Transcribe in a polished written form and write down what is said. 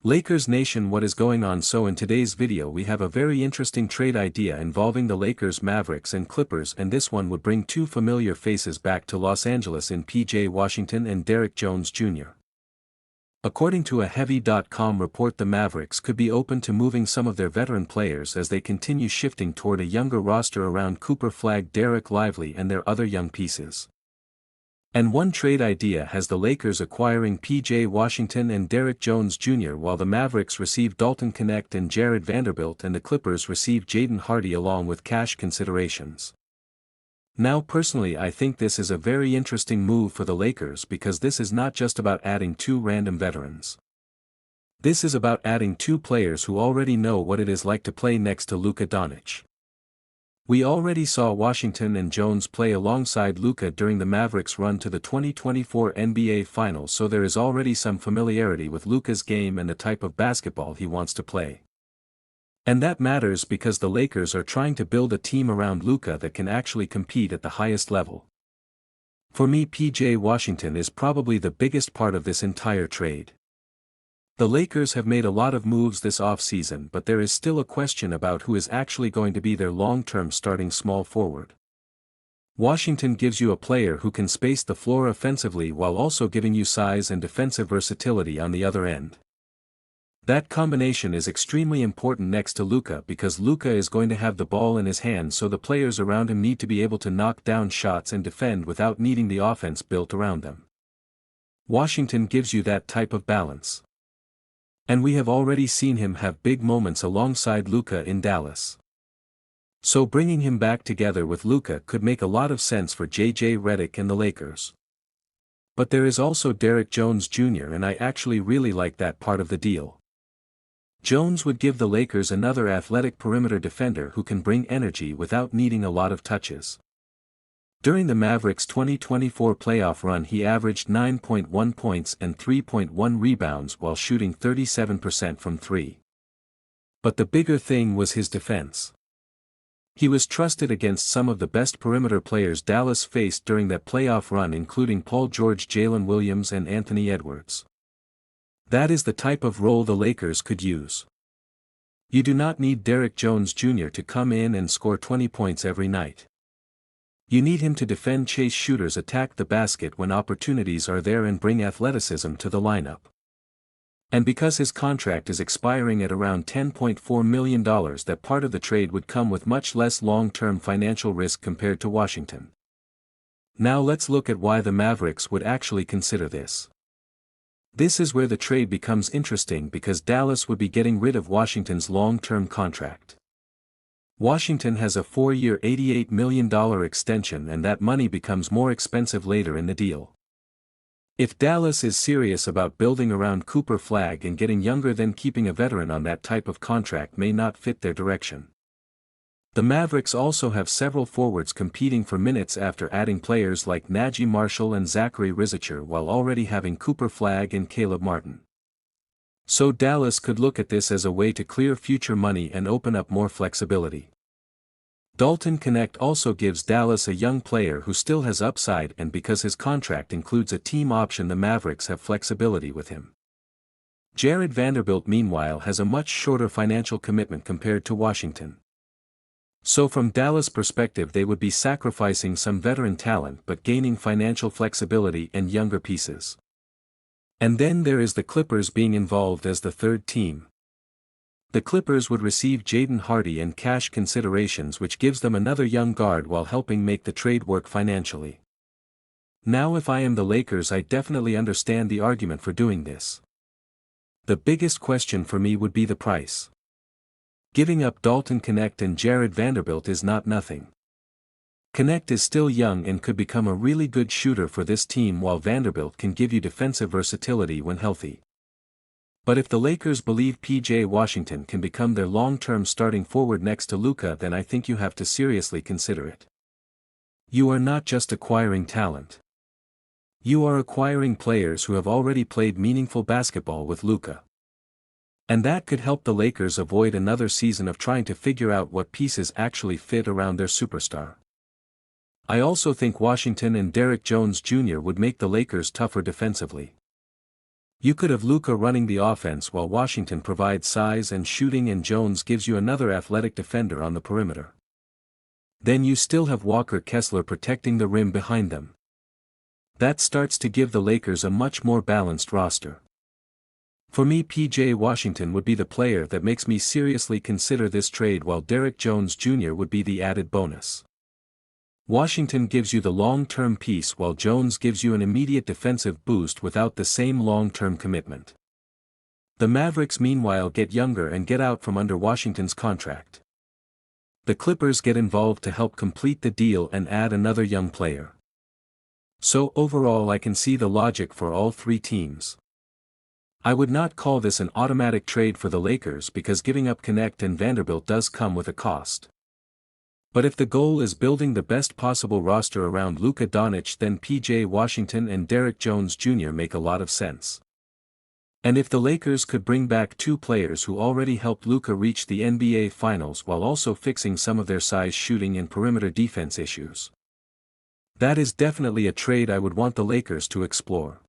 Lakers Nation, what is going on? So in today's video we have a very interesting trade idea involving the Lakers, Mavericks and Clippers, and this one would bring two familiar faces back to Los Angeles in PJ Washington and Derrick Jones Jr. According to a Heavy.com report, the Mavericks could be open to moving some of their veteran players as they continue shifting toward a younger roster around Cooper Flag, Derek Lively and their other young pieces. And one trade idea has the Lakers acquiring PJ Washington and Derrick Jones Jr. while the Mavericks receive Dalton Knecht and Jared Vanderbilt, and the Clippers receive Jaden Hardy along with cash considerations. Now personally I think this is a very interesting move for the Lakers because this is not just about adding two random veterans. This is about adding two players who already know what it is like to play next to Luka Doncic. We already saw Washington and Jones play alongside Luka during the Mavericks' run to the 2024 NBA Finals, so there is already some familiarity with Luka's game and the type of basketball he wants to play. And that matters because the Lakers are trying to build a team around Luka that can actually compete at the highest level. For me, PJ Washington is probably the biggest part of this entire trade. The Lakers have made a lot of moves this offseason, but there is still a question about who is actually going to be their long-term starting small forward. Washington gives you a player who can space the floor offensively while also giving you size and defensive versatility on the other end. That combination is extremely important next to Luka because Luka is going to have the ball in his hands, so the players around him need to be able to knock down shots and defend without needing the offense built around them. Washington gives you that type of balance. And we have already seen him have big moments alongside Luka in Dallas. So bringing him back together with Luka could make a lot of sense for JJ Redick and the Lakers. But there is also Derrick Jones Jr., and I actually really like that part of the deal. Jones would give the Lakers another athletic perimeter defender who can bring energy without needing a lot of touches. During the Mavericks' 2024 playoff run he averaged 9.1 points and 3.1 rebounds while shooting 37% from three. But the bigger thing was his defense. He was trusted against some of the best perimeter players Dallas faced during that playoff run, including Paul George, Jalen Williams and Anthony Edwards. That is the type of role the Lakers could use. You do not need Derrick Jones Jr. to come in and score 20 points every night. You need him to defend, chase shooters, attack the basket when opportunities are there, and bring athleticism to the lineup. And because his contract is expiring at around $10.4 million, that part of the trade would come with much less long-term financial risk compared to Washington. Now let's look at why the Mavericks would actually consider this. This is where the trade becomes interesting because Dallas would be getting rid of Washington's long-term contract. Washington has a 4-year $88 million extension, and that money becomes more expensive later in the deal. If Dallas is serious about building around Cooper Flag and getting younger, then keeping a veteran on that type of contract may not fit their direction. The Mavericks also have several forwards competing for minutes after adding players like Najee Marshall and Zachary Rizicher while already having Cooper Flag and Caleb Martin. So Dallas could look at this as a way to clear future money and open up more flexibility. Dalton Knecht also gives Dallas a young player who still has upside, and because his contract includes a team option the Mavericks have flexibility with him. Jared Vanderbilt meanwhile has a much shorter financial commitment compared to Washington. So from Dallas' perspective they would be sacrificing some veteran talent but gaining financial flexibility and younger pieces. And then there is the Clippers being involved as the third team. The Clippers would receive Jaden Hardy and cash considerations, which gives them another young guard while helping make the trade work financially. Now if I am the Lakers, I definitely understand the argument for doing this. The biggest question for me would be the price. Giving up Dalton Knecht and Jared Vanderbilt is not nothing. Knecht is still young and could become a really good shooter for this team, while Vanderbilt can give you defensive versatility when healthy. But if the Lakers believe PJ Washington can become their long-term starting forward next to Luka, then I think you have to seriously consider it. You are not just acquiring talent. You are acquiring players who have already played meaningful basketball with Luka. And that could help the Lakers avoid another season of trying to figure out what pieces actually fit around their superstar. I also think Washington and Derrick Jones Jr. would make the Lakers tougher defensively. You could have Luka running the offense while Washington provides size and shooting and Jones gives you another athletic defender on the perimeter. Then you still have Walker Kessler protecting the rim behind them. That starts to give the Lakers a much more balanced roster. For me, PJ Washington would be the player that makes me seriously consider this trade, while Derrick Jones Jr. would be the added bonus. Washington gives you the long-term piece while Jones gives you an immediate defensive boost without the same long-term commitment. The Mavericks meanwhile get younger and get out from under Washington's contract. The Clippers get involved to help complete the deal and add another young player. So overall I can see the logic for all three teams. I would not call this an automatic trade for the Lakers because giving up Connect and Vanderbilt does come with a cost. But if the goal is building the best possible roster around Luka Doncic, then PJ Washington and Derrick Jones Jr. make a lot of sense. And if the Lakers could bring back two players who already helped Luka reach the NBA Finals while also fixing some of their size shooting and perimeter defense issues, that is definitely a trade I would want the Lakers to explore.